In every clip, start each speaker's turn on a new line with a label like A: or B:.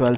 A: 12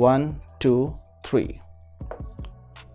A: 1 2 3.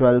A: 12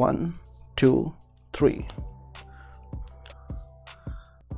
A: 1 2 3.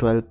A: 12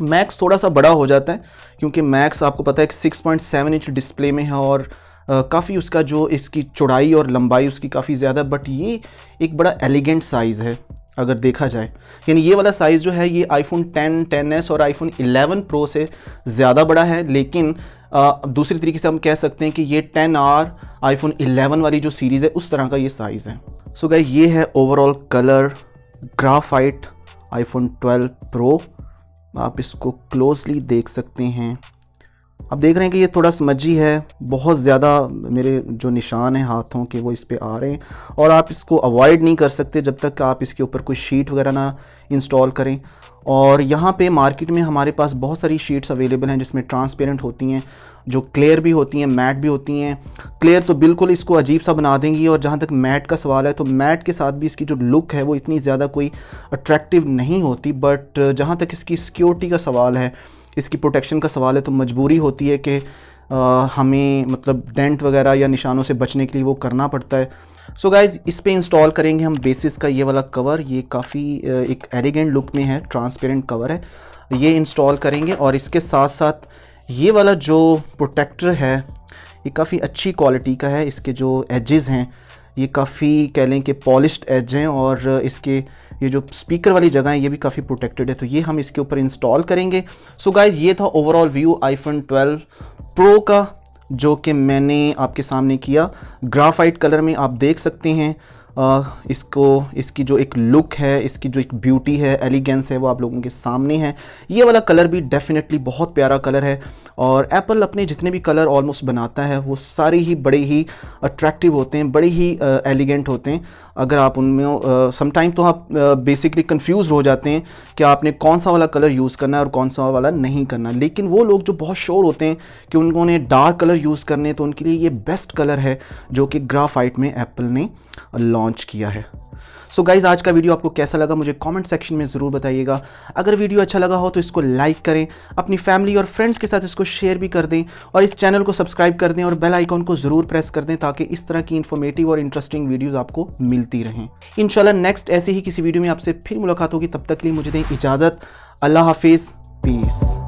A: max थोड़ा सा बड़ा हो जाता है क्योंकि मैक्स आपको पता है कि 6.7 इंच डिस्प्ले में है और काफ़ी उसका जो इसकी चौड़ाई और लंबाई उसकी काफ़ी ज़्यादा, बट ये एक बड़ा एलिगेंट साइज़ है अगर देखा जाए। यानी ये वाला साइज़ जो है ये आईफोन 10, 10s और आईफोन 11 प्रो से ज़्यादा बड़ा है, लेकिन दूसरी तरीके से हम कह सकते हैं कि ये 10R आईफोन 11 वाली जो सीरीज़ है उस तरह का ये साइज़ है। सो गाइस ये है overall colour graphite iPhone 12 pro. आप इसको क्लोजली देख सकते हैं। आप देख रहे हैं कि ये थोड़ा स्मजी है, बहुत ज़्यादा मेरे जो निशान हैं हाथों के वो इस पे आ रहे हैं, और आप इसको अवॉइड नहीं कर सकते जब तक आप इसके ऊपर कोई शीट वगैरह ना इंस्टॉल करें। और यहाँ पे मार्केट में हमारे पास बहुत सारी शीट्स अवेलेबल हैं जिसमें ट्रांसपेरेंट होती हैं, जो क्लियर भी होती हैं, मैट भी होती हैं। क्लियर तो बिल्कुल इसको अजीब सा बना देंगी, और जहाँ तक मैट का सवाल है तो मैट के साथ भी इसकी जो लुक है वो इतनी ज़्यादा कोई अट्रैक्टिव नहीं होती। बट जहाँ तक इसकी सिक्योरिटी का सवाल है, इसकी प्रोटेक्शन का सवाल है, तो मजबूरी होती है कि हमें मतलब डेंट वगैरह या निशानों से बचने के लिए वो करना पड़ता है। सो गाइज़ इस पे इंस्टॉल करेंगे हम बेसिस का ये वाला कवर। ये काफ़ी एक एलिगेंट लुक में है, ट्रांसपेरेंट कवर है, ये इंस्टॉल करेंगे। और इसके साथ साथ ये वाला जो प्रोटेक्टर है ये काफ़ी अच्छी क्वालिटी का है। इसके जो एजेस हैं ये काफ़ी कह लें कि पॉलिश्ड एज हैं, और इसके ये जो स्पीकर वाली जगह है ये भी काफ़ी प्रोटेक्टेड है, तो ये हम इसके ऊपर इंस्टॉल करेंगे। सो गाइस ये था ओवरऑल व्यू आईफोन 12 प्रो का, जो कि मैंने आपके सामने किया। ग्राफाइट कलर में आप देख सकते हैं इसकी जो एक लुक है, इसकी जो एक ब्यूटी है, एलिगेंस है, वो आप लोगों के सामने है। ये वाला कलर भी डेफिनेटली बहुत प्यारा कलर है, और एप्पल अपने जितने भी कलर ऑलमोस्ट बनाता है वो सारे ही बड़े ही अट्रैक्टिव होते हैं, बड़े ही एलिगेंट होते हैं। अगर आप उनमें समटाइम तो आप बेसिकली कंफ्यूज हो जाते हैं कि आपने कौन सा वाला कलर यूज़ करना है और कौन सा वाला नहीं करना, लेकिन वो लोग जो बहुत श्योर होते हैं कि उन्होंने डार्क कलर यूज़ करने हैं तो उनके लिए ये बेस्ट कलर है जो कि ग्राफाइट में एप्पल ने लॉन्च किया है। सो गाइज़ आज का वीडियो आपको कैसा लगा मुझे कमेंट सेक्शन में ज़रूर बताइएगा। अगर वीडियो अच्छा लगा हो तो इसको लाइक करें, अपनी फैमिली और फ्रेंड्स के साथ इसको शेयर भी कर दें, और इस चैनल को सब्सक्राइब कर दें और बेल आइकॉन को ज़रूर प्रेस कर दें ताकि इस तरह की इन्फॉर्मेटिव और इंटरेस्टिंग वीडियोज़ आपको मिलती रहें। इंशाल्लाह नेक्स्ट ऐसे ही किसी वीडियो में आपसे फिर मुलाकात होगी, तब तक के लिए मुझे दें इजाज़त। अल्लाह हाफिज़, पीस।